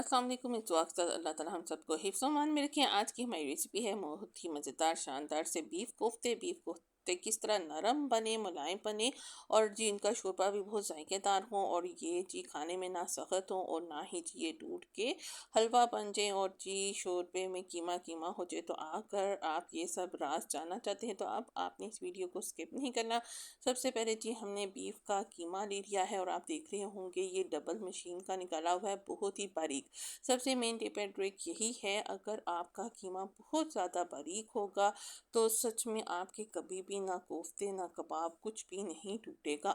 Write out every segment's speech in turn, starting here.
अस्सलाम वालेकुम। इस वक्त अल्लाह ताला हम सबको हिफ्ज़ व अमान में रखें। आज की हमारी रेसिपी है बहुत ही मज़ेदार शानदार से बीफ कोफ्ते किस तरह नरम बने, मुलायम बने और जी इनका शोरबा भी बहुत जायकेदार हो और ये जी खाने में ना सख्त हो और ना ही जी ये टूट के हलवा बन जाए और जी शोरबे में कीमा कीमा हो जाए। तो अगर आप ये सब राज जानना चाहते हैं तो आप आपने इस वीडियो को स्किप नहीं करना। सबसे पहले जी हमने बीफ का कीमा ले लिया है और आप देख रहे होंगे ये डबल मशीन का निकाला हुआ है, बहुत ही बारीक। सबसे मेन टिप एंड ट्रिक यही है, अगर आपका कीमा बहुत ज़्यादा बारीक होगा तो सच में आपके कभी भी ना कोफ्ते ना कबाब कुछ भी नहीं टूटेगा।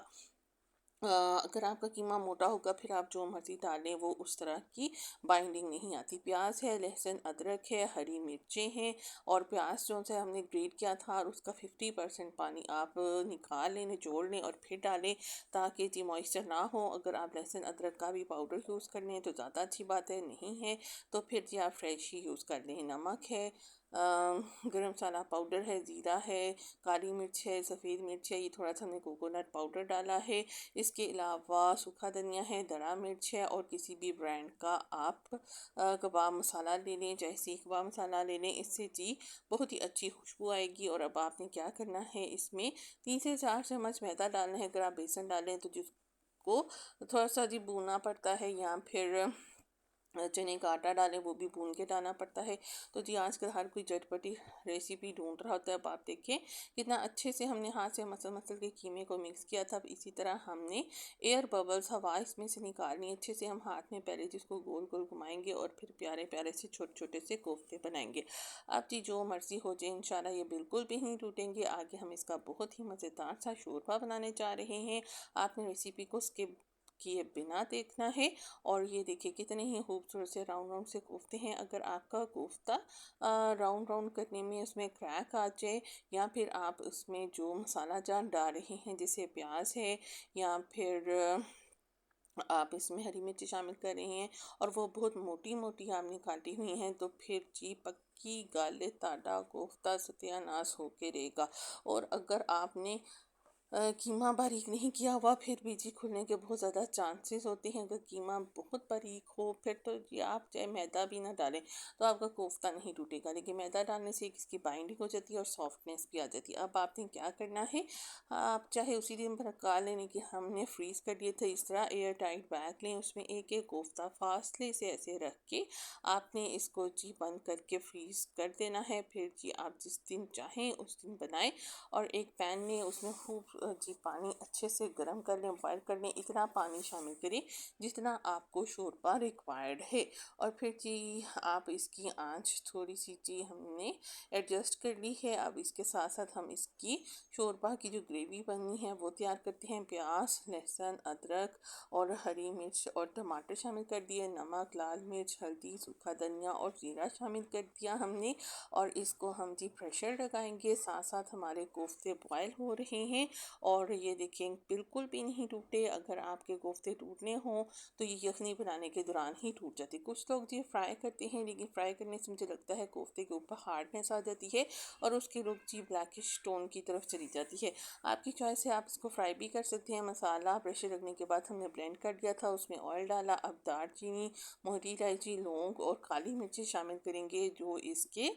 अगर आपका कीमा मोटा होगा फिर आप जो मर्ज़ी डालें वो उस तरह की बाइंडिंग नहीं आती। प्याज है, लहसुन, अदरक है, हरी मिर्चें हैं और प्याज जो है हमने ग्रेट किया था और उसका 50% पानी आप निकाल लें, निचोड़ लें और फिर डालें ताकि जी मॉइस्चर ना हो। अगर आप लहसुन अदरक का भी पाउडर यूज़ कर लें तो ज़्यादा अच्छी बात है, नहीं है तो फिर जी आप फ्रेश ही यूज़ कर लें। नमक है, गरम मसाला पाउडर है, ज़ीरा है, काली मिर्च है, सफ़ेद मिर्च है, ये थोड़ा सा हमने कोकोनट पाउडर डाला है। इसके अलावा सूखा धनिया है, दरा मिर्च है और किसी भी ब्रांड का आप कबाब मसाला ले लें, चाहे सीख कबाब मसाला ले लें, इससे जी बहुत ही अच्छी खुशबू आएगी। और अब आपने क्या करना है, इसमें 3 से 4 चम्मच मैदा डालना है। अगर आप बेसन डालें तो जिसको थोड़ा सा जी भूनना पड़ता है या फिर चने का आटा डालें वो भी भून के डालना पड़ता है। तो जी आजकल हर कोई झटपटी रेसिपी ढूंढ रहा होता है। अब आप देखें कितना अच्छे से हमने हाथ से मसल मसल के कीमे को मिक्स किया था। अब इसी तरह हमने एयर बबल्स हवा इसमें से निकालनी अच्छे से। हम हाथ में पहले जिसको गोल गोल घुमाएंगे और फिर प्यारे प्यारे से छोटे छोटे से कोफ्ते बनाएंगे। अब जी जो मर्ज़ी हो जाए, इंशाल्लाह ये बिल्कुल भी नहीं टूटेंगे। आगे हम इसका बहुत ही मज़ेदार सा शोरबा बनाने जा रहे हैं। आपने रेसिपी को स्किप किए बिना देखना है। और ये देखिए कितने ही खूबसूरत से राउंड राउंड से कोफ्ते हैं। अगर आपका कोफ्ता राउंड राउंड करने में उसमें क्रैक आ जाए या फिर आप उसमें जो मसाला जान डाल रहे हैं जैसे प्याज है या फिर आप इसमें हरी मिर्ची शामिल कर रहे हैं और वो बहुत मोटी मोटी आपने काटी हुई हैं तो फिर जी पक्की गाले ताड़ा कोफ्ता सत्यानाश होके रहेगा। और अगर आपने कीमा बारीक नहीं किया हुआ फिर भी जी खुलने के बहुत ज़्यादा चांसेस होते हैं। अगर कीमा बहुत बारीक हो फिर तो जी आप चाहे मैदा भी ना डालें तो आपका कोफ्ता नहीं टूटेगा, लेकिन मैदा डालने से इसकी बाइंडिंग हो जाती है और सॉफ्टनेस भी आ जाती है। अब आपने क्या करना है, आप चाहे उसी दिन निकाल लेने कि हमने फ्रीज़ कर लिए थे, इस तरह एयर टाइट बैग लें, उसमें एक एक कोफ्ता फासले से ऐसे रख के आपने इसको जी बंद करके फ्रीज़ कर देना है। फिर जी आप जिस दिन चाहें उस दिन बनाएं और एक पैन में उसमें खूब जी पानी अच्छे से गर्म कर लें, बॉयल कर लें। इतना पानी शामिल करें जितना आपको शोरबा रिक्वायर्ड है। और फिर जी आप इसकी आंच थोड़ी सी जी हमने एडजस्ट कर ली है। अब इसके साथ साथ हम इसकी शोरबा की जो ग्रेवी बननी है वो तैयार करते हैं। प्याज, लहसुन, अदरक और हरी मिर्च और टमाटर शामिल कर दिए, नमक, लाल मिर्च, हल्दी, सूखा धनिया और जीरा शामिल कर दिया हमने। और इसको हम जी प्रेशर लगाएंगे, साथ साथ हमारे कोफ्ते बॉयल हो रहे हैं और ये देखें बिल्कुल भी नहीं टूटे। अगर आपके कोफ्ते टूटने हों तो ये यखनी बनाने के दौरान ही टूट जाती। कुछ लोग जी फ्राई करते हैं लेकिन फ्राई करने से मुझे लगता है कोफ्ते के ऊपर हार्डनेस आ जाती है और उसकी लुक जी ब्लैकिश टोन की तरफ चली जाती है। आपकी चॉइस है, आप इसको फ्राई भी कर सकते हैं। मसाला प्रेशर लगने के बाद हमने ब्लेंड कर दिया था, उसमें ऑयल डाला। अब दालचीनी, मोटी इलायची, लौंग और काली मिर्ची शामिल करेंगे जो इसके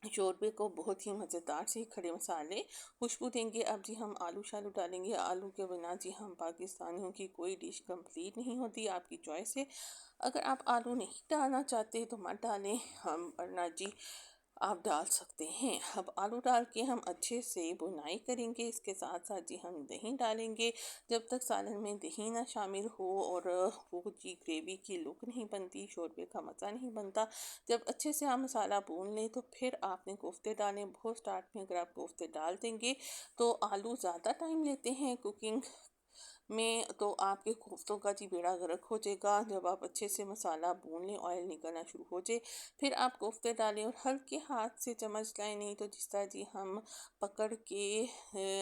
शोरबे को बहुत ही मज़ेदार से खड़े मसाले खुशबू देंगे। अब जी हम आलू शालू डालेंगे। आलू के बिना जी हम पाकिस्तानियों की कोई डिश कंप्लीट नहीं होती। आपकी चॉइस है, अगर आप आलू नहीं डालना चाहते तो मत डालें, हम वरना जी आप डाल सकते हैं। अब आलू डाल के हम अच्छे से बुनाई करेंगे। इसके साथ साथ जी हम दही डालेंगे। जब तक सालन में दही ना शामिल हो और वो जी ग्रेवी की लुक नहीं बनती, शोरबे का मज़ा नहीं बनता। जब अच्छे से आप मसाला भून लें तो फिर आपने कोफ्ते डालें। बहुत स्टार्ट में अगर आप कोफ्ते डाल देंगे तो आलू ज़्यादा टाइम लेते हैं कुकिंग में, तो आपके कोफ्तों का जी बेड़ा गर्क हो जाएगा। जब आप अच्छे से मसाला भून लें, ऑयल निकलना शुरू हो जाए, फिर आप कोफ्ते डालें और हल्के हाथ से चम्मच लाएं, नहीं तो जिस तरह जी हम पकड़ के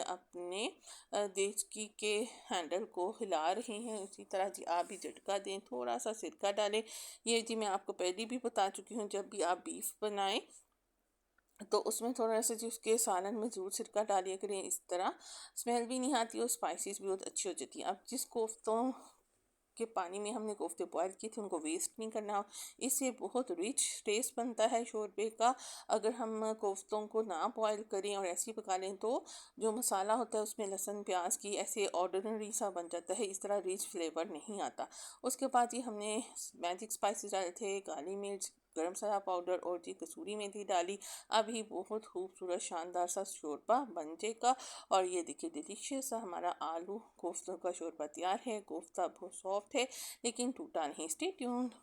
अपने देचकी के हैंडल को हिला रहे हैं उसी तरह जी आप भी झटका दें। थोड़ा सा सिरका डालें, ये जी मैं आपको पहले भी बता चुकी हूँ। जब भी आप बीफ बनाएं तो उसमें थोड़ा सा जो उसके सालन में ज़रूर सिरका डालिए करें, इस तरह स्मेल भी नहीं आती और स्पाइसेस भी बहुत अच्छी हो जाती है। अब जिस कोफ्तों के पानी में हमने कोफ्ते बॉयल किए थे उनको वेस्ट नहीं करना। इससे बहुत रिच टेस्ट बनता है शोरबे का। अगर हम कोफ्तों को ना बॉयल करें और ऐसे ही पका लें तो जो मसाला होता है उसमें लहसुन प्याज की ऐसे ऑर्डिनरी सा बन जाता है, इस तरह रिच फ्लेवर नहीं आता। उसके बाद ये हमने मैजिक स्पाइसेस डाले थे, काली मिर्च, गरम मसाला पाउडर और जी कसूरी मेथी डाली। अभी बहुत खूबसूरत शानदार सा शोरबा बन जाएगा। और ये देखिए डिलीशियस सा हमारा आलू कोफ्तों का शोरबा तैयार है। कोफ्ता बहुत सॉफ्ट है लेकिन टूटा नहीं। Stay tuned.